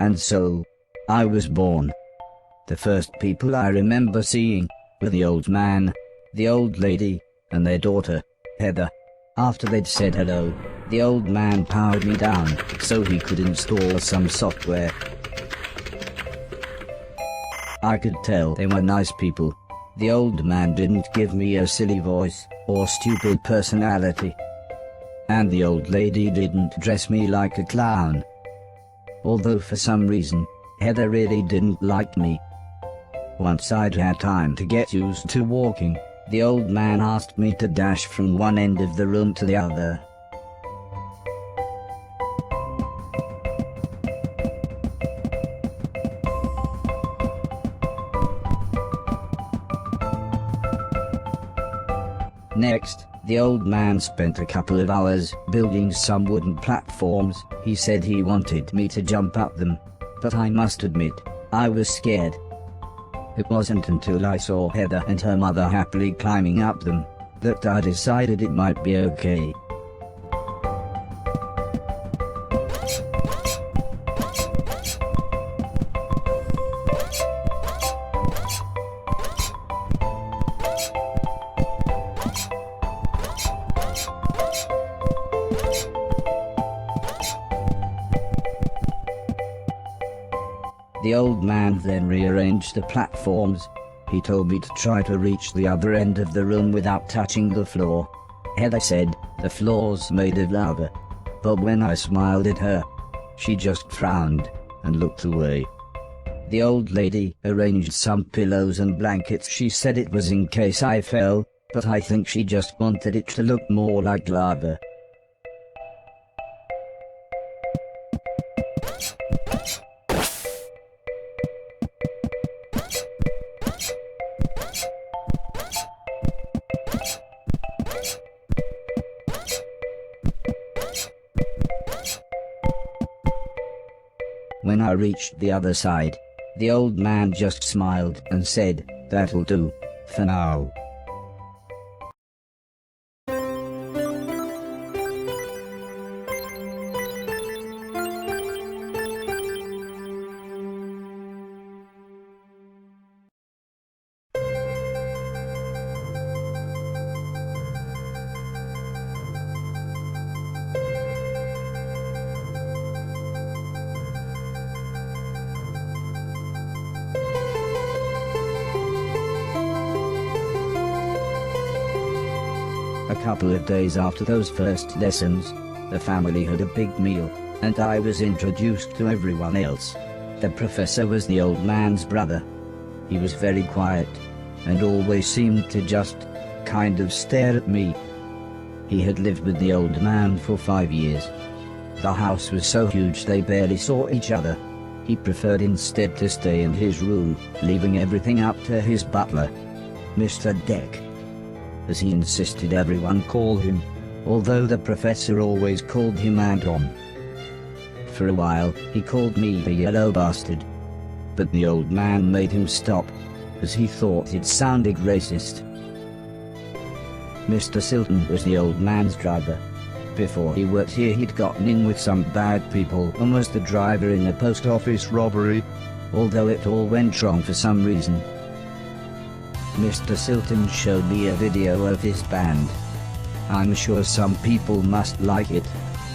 And so, I was born. The first people I remember seeing were the old man, the old lady, and their daughter, Heather. After they'd said hello, the old man powered me down so he could install some software. I could tell they were nice people. The old man didn't give me a silly voice or stupid personality. And the old lady didn't dress me like a clown. Although for some reason, Heather really didn't like me. Once I'd had time to get used to walking, the old man asked me to dash from one end of the room to the other. Next, the old man spent a couple of hours building some wooden platforms. He said he wanted me to jump up them, but I must admit, I was scared. It wasn't until I saw Heather and her mother happily climbing up them that I decided it might be okay. The old man then rearranged the platforms. He told me to try to reach the other end of the room without touching the floor. Heather said the floor's made of lava, but when I smiled at her, she just frowned and looked away. The old lady arranged some pillows and blankets. She said it was in case I fell, but I think she just wanted it to look more like lava. When I reached the other side, the old man just smiled and said, "That'll do, for now." couple of days after those first lessons, the family had a big meal, and I was introduced to everyone else. The professor was the old man's brother. He was very quiet, and always seemed to just kind of stare at me. He had lived with the old man for 5 years. The house was so huge they barely saw each other. He preferred instead to stay in his room, leaving everything up to his butler, Mr. Deck, as he insisted everyone call him, although the professor always called him Anton. For a while, he called me the yellow bastard, but the old man made him stop, as he thought it sounded racist. Mr. Silton was the old man's driver. Before he worked here he'd gotten in with some bad people and was the driver in a post office robbery, although it all went wrong for some reason. Mr. Silton showed me a video of his band. I'm sure some people must like it,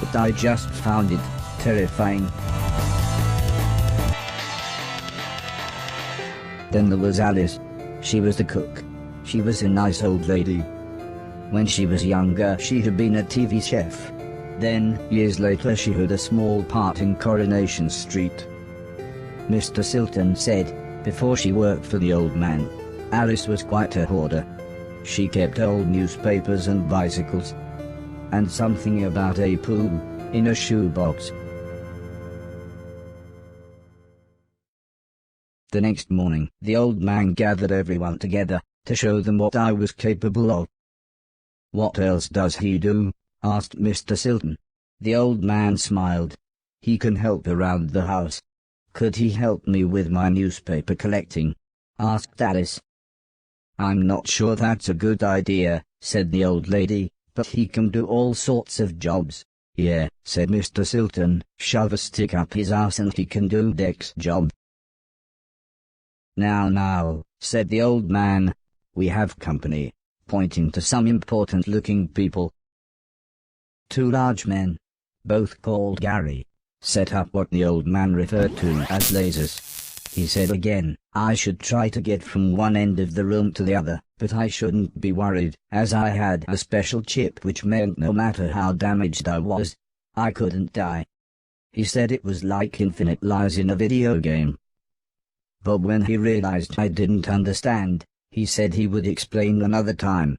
but I just found it terrifying. Then there was Alice. She was the cook. She was a nice old lady. When she was younger she had been a TV chef. Then, years later she had a small part in Coronation Street. Mr. Silton said, before she worked for the old man, Alice was quite a hoarder. She kept old newspapers and bicycles, and something about a pool in a shoebox. The next morning, the old man gathered everyone together to show them what I was capable of. "What else does he do?" asked Mr. Silton. The old man smiled. "He can help around the house." "Could he help me with my newspaper collecting?" asked Alice. "I'm not sure that's a good idea," said the old lady, "but he can do all sorts of jobs." "Yeah," said Mr. Silton, "shove a stick up his ass and he can do Deck's job." Now," said the old man, "we have company," pointing to some important-looking people. 2 large men, both called Gary, set up what the old man referred to as lasers. He said again, I should try to get from one end of the room to the other, but I shouldn't be worried, as I had a special chip which meant no matter how damaged I was, I couldn't die. He said it was like infinite lives in a video game. But when he realized I didn't understand, he said he would explain another time.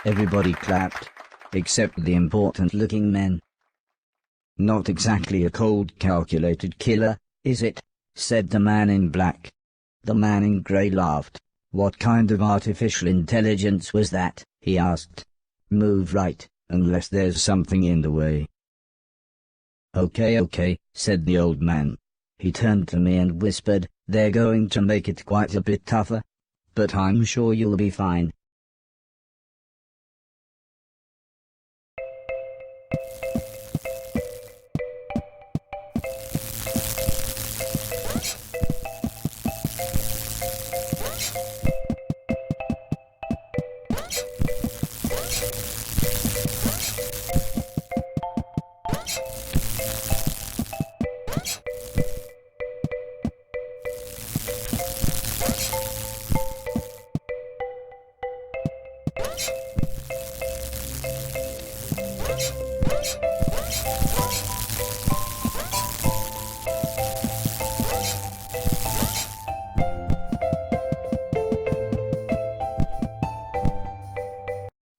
Everybody clapped, except the important-looking men. "Not exactly a cold, calculated killer, is it?" said the man in black. The man in grey laughed. "What kind of artificial intelligence was that?" he asked. "Move right, unless there's something in the way." Okay, said the old man. He turned to me and whispered, "They're going to make it quite a bit tougher, but I'm sure you'll be fine."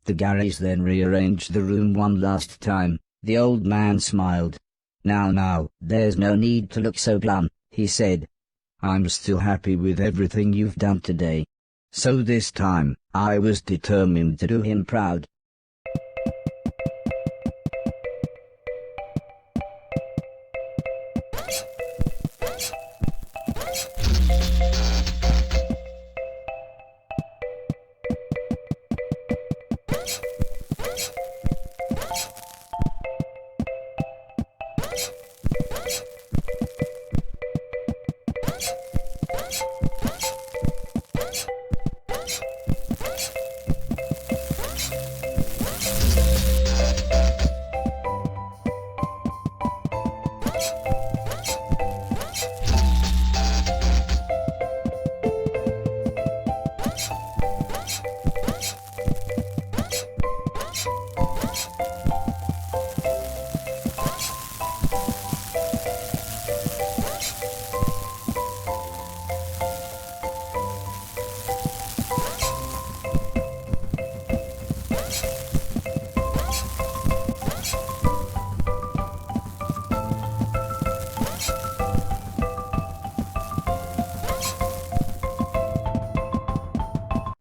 The Garys then rearranged the room one last time. The old man smiled. Now, there's no need to look so glum," he said. "I'm still happy with everything you've done today." So this time, I was determined to do him proud.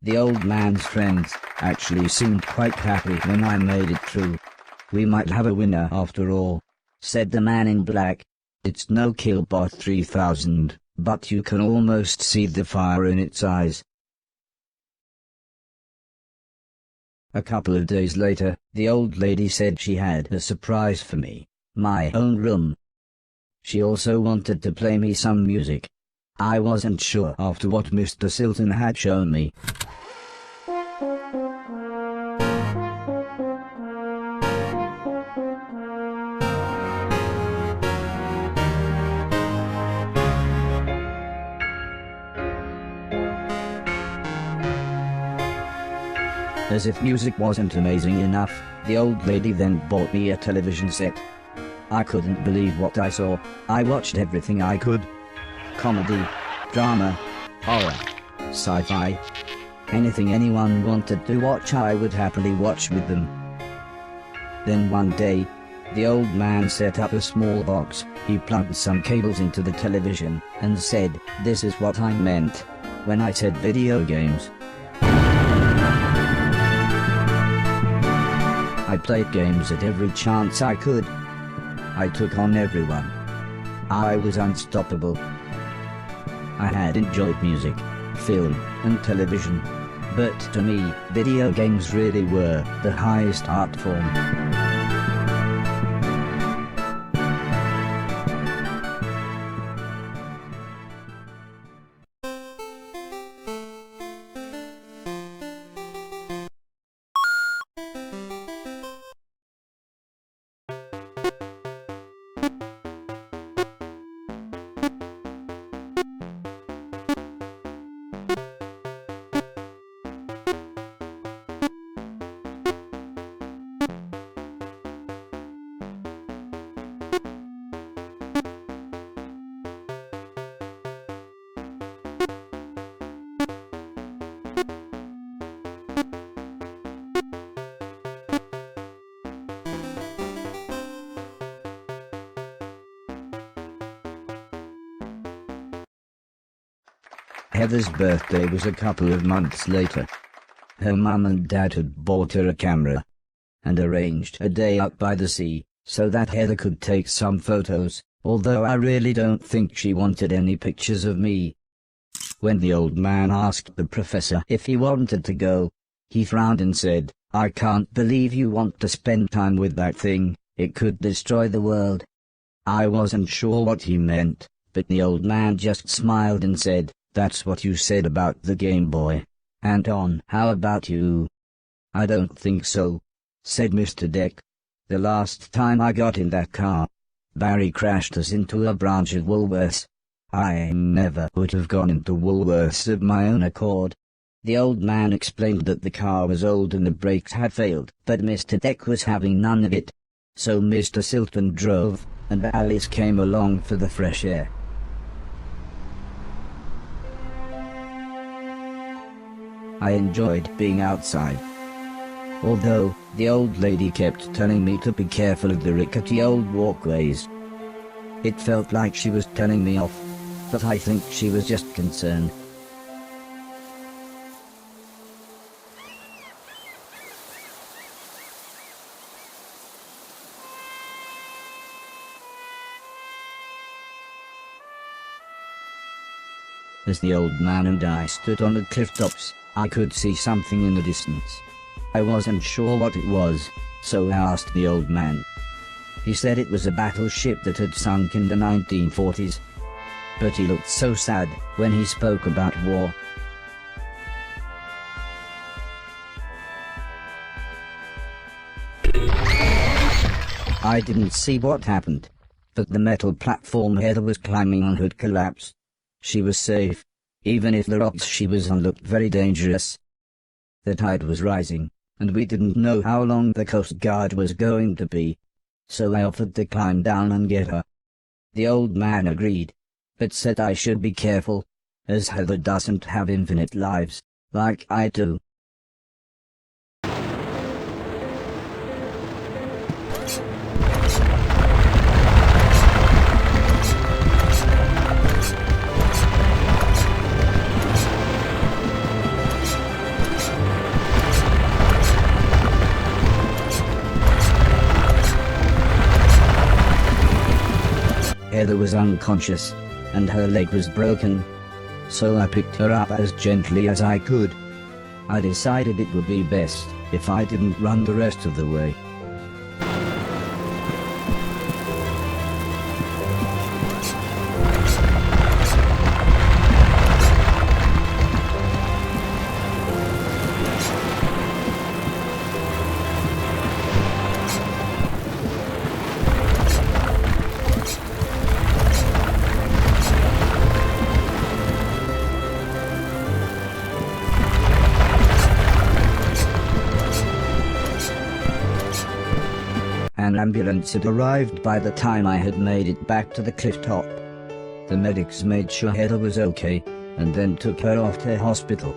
The old man's friends actually seemed quite happy when I made it through. "We might have a winner after all," said the man in black. "It's no Killbot 3000, but you can almost see the fire in its eyes." A couple of days later, the old lady said she had a surprise for me, my own room. She also wanted to play me some music. I wasn't sure after what Mr. Silton had shown me. As if music wasn't amazing enough, the old lady then bought me a television set. I couldn't believe what I saw. I watched everything I could. Comedy, drama, horror, sci-fi. Anything anyone wanted to watch I would happily watch with them. Then one day, the old man set up a small box. He plugged some cables into the television and said, "This is what I meant when I said video games." I played games at every chance I could. I took on everyone. I was unstoppable. I had enjoyed music, film, and television. But to me, video games really were the highest art form. Heather's birthday was a couple of months later. Her mum and dad had bought her a camera and arranged a day out by the sea so that Heather could take some photos, although I really don't think she wanted any pictures of me. When the old man asked the professor if he wanted to go, he frowned and said, "I can't believe you want to spend time with that thing. It could destroy the world." I wasn't sure what he meant, but the old man just smiled and said, "That's what you said about the Game Boy. Anton, how about you?" "I don't think so," said Mr. Deck. "The last time I got in that car, Barry crashed us into a branch of Woolworths. I never would have gone into Woolworths of my own accord." The old man explained that the car was old and the brakes had failed, but Mr. Deck was having none of it. So Mr. Silton drove, and Alice came along for the fresh air. I enjoyed being outside. Although, the old lady kept telling me to be careful of the rickety old walkways. It felt like she was telling me off, but I think she was just concerned. As the old man and I stood on the cliff tops, I could see something in the distance. I wasn't sure what it was, so I asked the old man. He said it was a battleship that had sunk in the 1940s. but he looked so sad when he spoke about war. I didn't see what happened, but the metal platform Heather was climbing on had collapsed. She was safe, even if the rocks she was on looked very dangerous. The tide was rising, and we didn't know how long the Coast Guard was going to be, so I offered to climb down and get her. The old man agreed, but said I should be careful, as Heather doesn't have infinite lives, like I do. Heather was unconscious, and her leg was broken, so I picked her up as gently as I could. I decided it would be best if I didn't run the rest of the way. An ambulance had arrived by the time I had made it back to the cliff top. The medics made sure Heather was okay, and then took her off to hospital.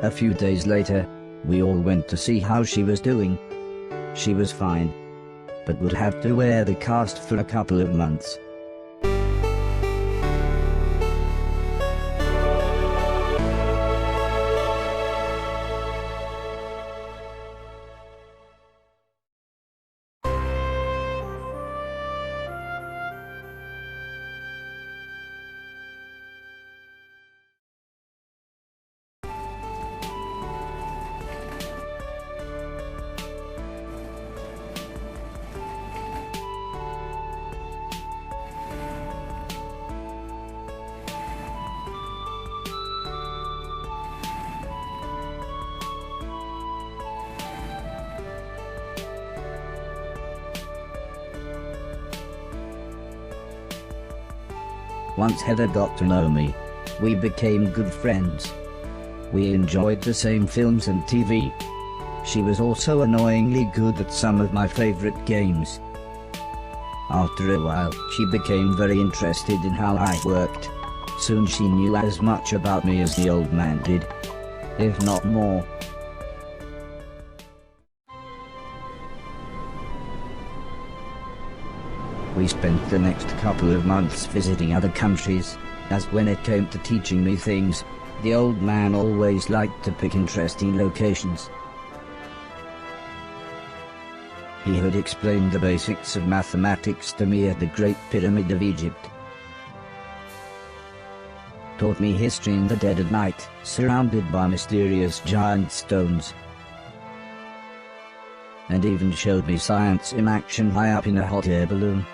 A few days later, we all went to see how she was doing. She was fine, but would have to wear the cast for a couple of months. Once Heather got to know me, we became good friends. We enjoyed the same films and TV. She was also annoyingly good at some of my favorite games. After a while, she became very interested in how I worked. Soon she knew as much about me as the old man did, if not more. We spent the next couple of months visiting other countries, as when it came to teaching me things, the old man always liked to pick interesting locations. He had explained the basics of mathematics to me at the Great Pyramid of Egypt. Taught me history in the dead of night, surrounded by mysterious giant stones. And even showed me science in action high up in a hot air balloon.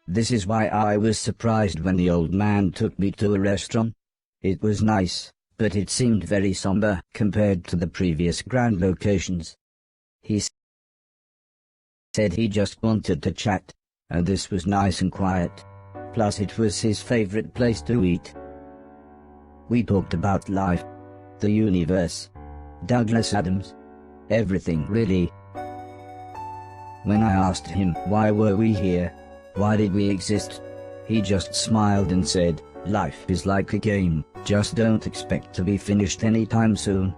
This is why I was surprised when the old man took me to a restaurant. It was nice, but it seemed very somber compared to the previous grand locations. He said he just wanted to chat, and this was nice and quiet. Plus it was his favorite place to eat. We talked about life, the universe, Douglas Adams, everything really. When I asked him why were we here, why did we exist, he just smiled and said, life is like a game, just don't expect to be finished anytime soon.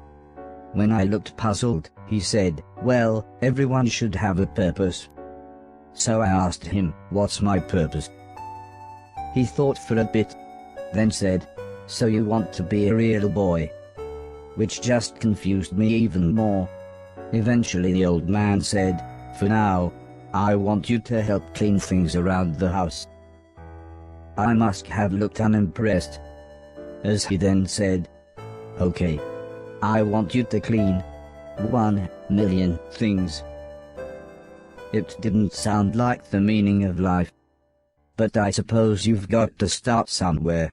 When I looked puzzled, he said, well, everyone should have a purpose. So I asked him, what's my purpose? He thought for a bit, then said, so you want to be a real boy? Which just confused me even more. Eventually the old man said, for now, I want you to help clean things around the house. I must have looked unimpressed, as he then said, okay, I want you to clean 1,000,000 things. It didn't sound like the meaning of life. But I suppose you've got to start somewhere.